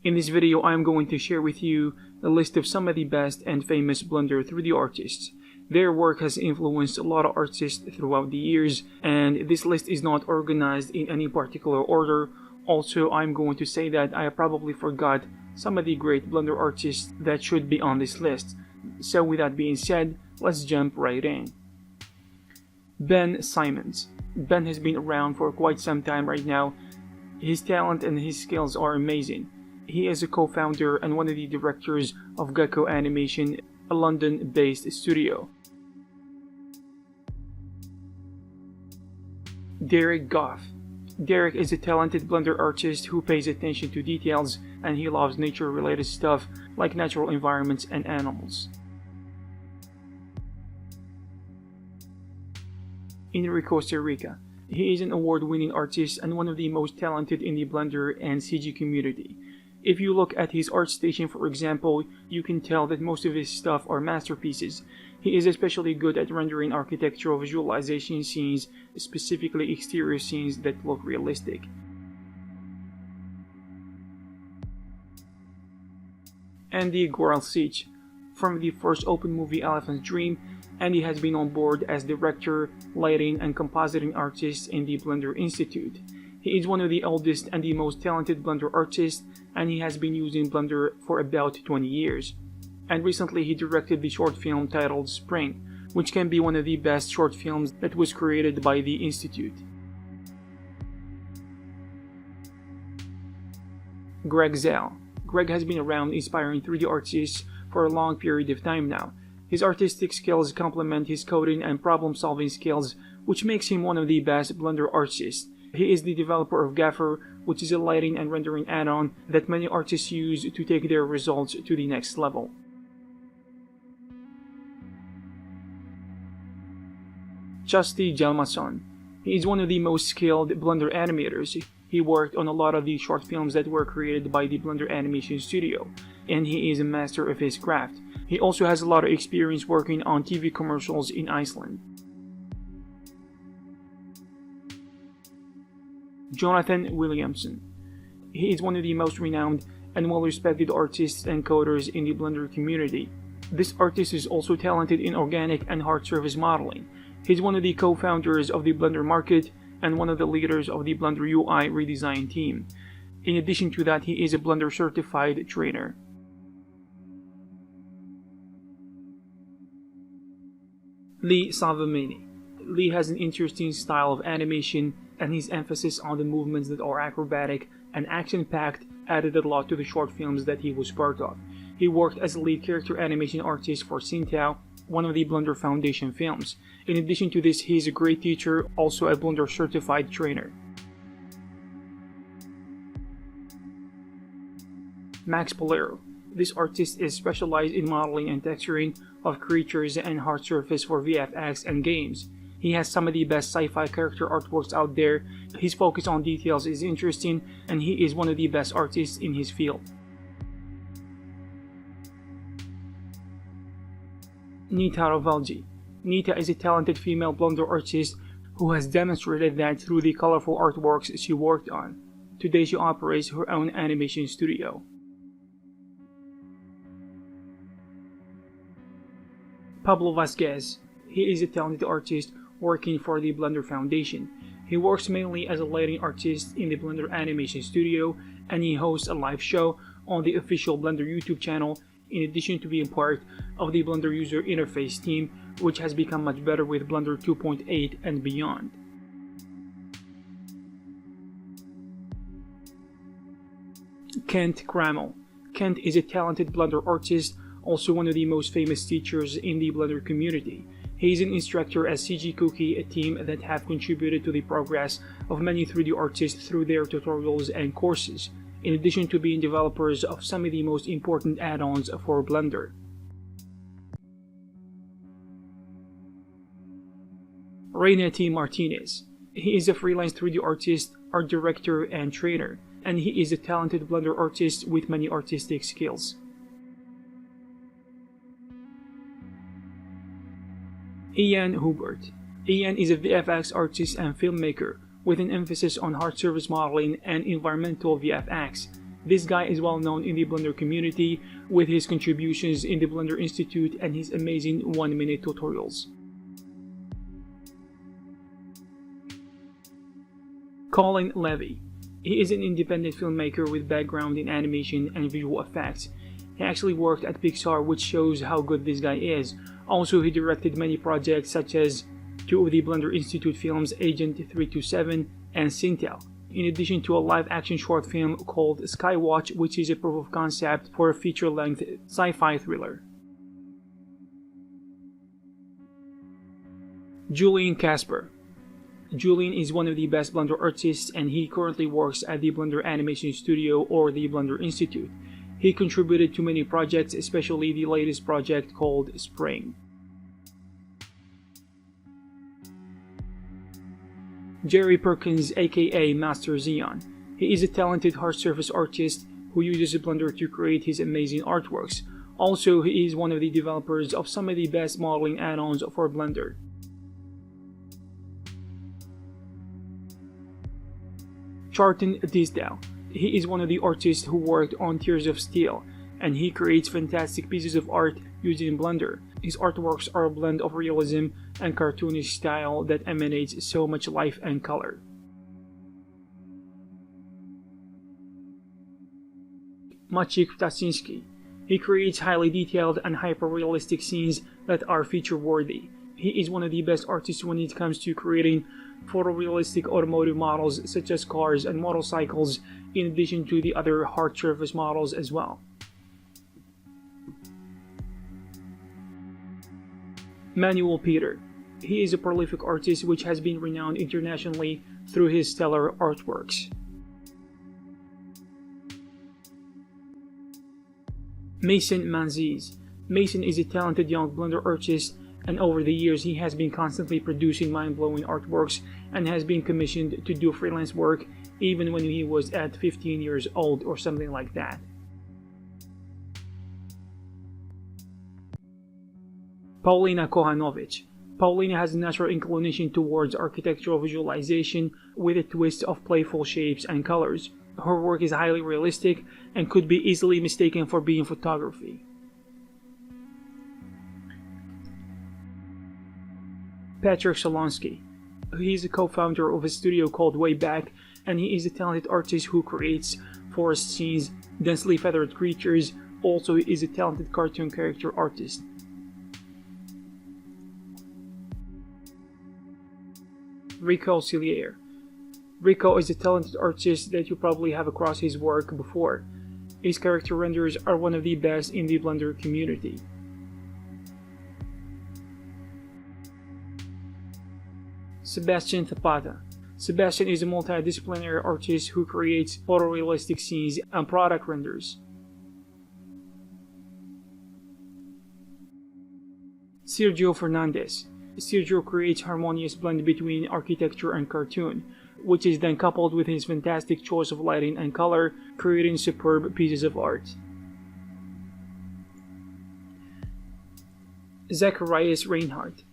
In this video, I am going to share with you a list of some of the best and famous Blender 3D artists. Their work has influenced a lot of artists throughout the years, and this list is not organized in any particular order. Also, I'm going to say that I probably forgot some of the great Blender artists that should be on this list. So with that being said, let's jump right in. Ben Simmons. Ben has been around for quite some time right now. His talent and his skills are amazing. He is a co-founder and one of the directors of Gecko Animation, a London-based studio. Derek Goff. Derek is a talented Blender artist who pays attention to details, and he loves nature-related stuff like natural environments and animals. ENRICO CERICA. He is an award-winning artist and one of the most talented in the Blender and CG community. If you look at his ArtStation, for example, you can tell that most of his stuff are masterpieces. He is especially good at rendering architectural visualization scenes, specifically exterior scenes that look realistic. Andy Goralsic. From the first open movie Elephant's Dream, Andy has been on board as director, lighting, and compositing artist in the Blender Institute. He is one of the oldest and the most talented Blender artists, and he has been using Blender for about 20 years. And recently he directed the short film titled Spring, which can be one of the best short films that was created by the Institute. Greg ZAAL. Greg has been around inspiring 3D artists for a long period of time now. His artistic skills complement his coding and problem-solving skills, which makes him one of the best Blender artists. He is the developer of GOFF, which is a lighting and rendering add-on that many artists use to take their results to the next level. Justy Jalmason. He is one of the most skilled Blender animators. He worked on a lot of the short films that were created by the Blender Animation Studio, and he is a master of his craft. He also has a lot of experience working on TV commercials in Iceland. Jonathan Williamson. He is one of the most renowned and well-respected artists and coders in the Blender community. This artist is also talented in organic and hard surface modeling. He's one of the co-founders of the Blender Market and one of the leaders of the Blender UI redesign team. In addition to that, he is a Blender certified trainer. Lee Salvemini. Lee has an interesting style of animation, and his emphasis on the movements that are acrobatic and action-packed added a lot to the short films that he was part of. He worked as a lead character animation artist for Sintao, one of the Blender Foundation films. In addition to this, he is a great teacher, also a Blender certified trainer. Max PULIERO. This artist is specialized in modeling and texturing of creatures and hard surface for VFX and games. He has some of the best sci-fi character artworks out there. His focus on details is interesting, and he is one of the best artists in his field. NITA RAVALI. NITA is a talented female Blender artist who has demonstrated that through the colorful artworks she worked on. Today she operates her own animation studio. Pablo VASQUEZ. He is a talented artist working for the Blender Foundation. He works mainly as a lighting artist in the Blender Animation Studio, and he hosts a live show on the official Blender YouTube channel, in addition to being part of the Blender user interface team, which has become much better with Blender 2.8 and beyond. Kent Trammell. Kent is a talented Blender artist, also one of the most famous teachers in the Blender community. He is an instructor at CG Cookie, a team that have contributed to the progress of many 3D artists through their tutorials and courses, in addition to being developers of some of the most important add-ons for Blender. Reynanте Martinez. He is a freelance 3D artist, art director, and trainer, and he is a talented Blender artist with many artistic skills. Ian Hubert. Ian is a VFX artist and filmmaker with an emphasis on hard surface modeling and environmental VFX. This guy is well known in the Blender community with his contributions in the Blender Institute and his amazing 1-minute tutorials. Colin Levy. He is an independent filmmaker with background in animation and visual effects. He actually worked at Pixar, which shows how good this guy is. Also, he directed many projects such as 2 of the Blender Institute films, Agent 327 and Sintel, in addition to a live-action short film called Skywatch, which is a proof of concept for a feature-length sci-fi thriller. Julien KASPER. Julien is one of the best Blender artists, and he currently works at the Blender Animation Studio or the Blender Institute. He contributed to many projects, especially the latest project called Spring. Jerry Perkins, aka Master Xeon. He is a talented hard surface artist who uses Blender to create his amazing artworks. Also, he is one of the developers of some of the best modeling add-ons for Blender. Charlton Disdale. He is one of the artists who worked on Tears of Steel, and he creates fantastic pieces of art using Blender. His artworks are a blend of realism and cartoonish style that emanates so much life and color. Maciej Ptasinski. He creates highly detailed and hyper-realistic scenes that are feature-worthy. He is one of the best artists when it comes to creating photorealistic automotive models such as cars and motorcycles, in addition to the other hard surface models as well. Manuel Peter. He is a prolific artist which has been renowned internationally through his stellar artworks. Mason Menzies. Mason is a talented young Blender artist, and over the years he has been constantly producing mind-blowing artworks and has been commissioned to do freelance work even when he was at 15 years old or something like that. Paulina Kohanovic. Paulina has a natural inclination towards architectural visualization with a twist of playful shapes and colors. Her work is highly realistic and could be easily mistaken for being photography. Patrick Solonsky. He is a co-founder of a studio called Wayback, and he is a talented artist who creates forest scenes, densely feathered creatures. Also, he is a talented cartoon character artist. Rico Cillier. Rico is a talented artist that you probably have across his work before. His character renders are one of the best in the Blender community. Sebastian Zapata. Sebastian is a multidisciplinary artist who creates photorealistic scenes and product renders. Sergio Fernandez. Sergio creates harmonious blend between architecture and cartoon, which is then coupled with his fantastic choice of lighting and color, creating superb pieces of art. Zacharias Reinhardt.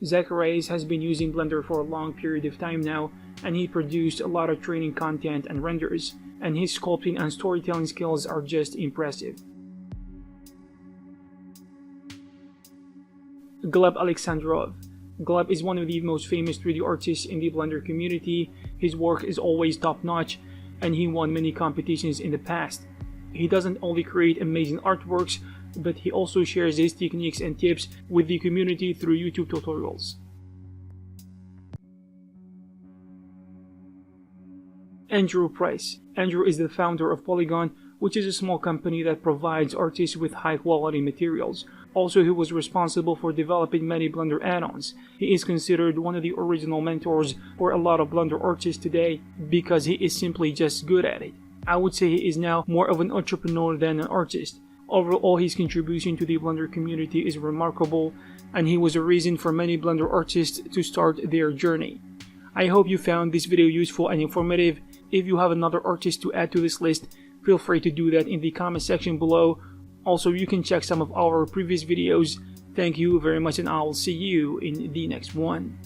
Zacharias has been using Blender for a long period of time now, and he produced a lot of training content and renders, and his sculpting and storytelling skills are just impressive. Gleb Alexandrov. Gleb is one of the most famous 3D artists in the Blender community. His work is always top-notch, and he won many competitions in the past. He doesn't only create amazing artworks, but he also shares his techniques and tips with the community through YouTube tutorials. Andrew Price. Andrew is the founder of Polygon, which is a small company that provides artists with high-quality materials. Also, he was responsible for developing many Blender add-ons. He is considered one of the original mentors for a lot of Blender artists today because he is simply just good at it. I would say he is now more of an entrepreneur than an artist. Overall, his contribution to the Blender community is remarkable, and he was a reason for many Blender artists to start their journey. I hope you found this video useful and informative. If you have another artist to add to this list, feel free to do that in the comment section below. Also, you can check some of our previous videos. Thank you very much, and I will see you in the next one.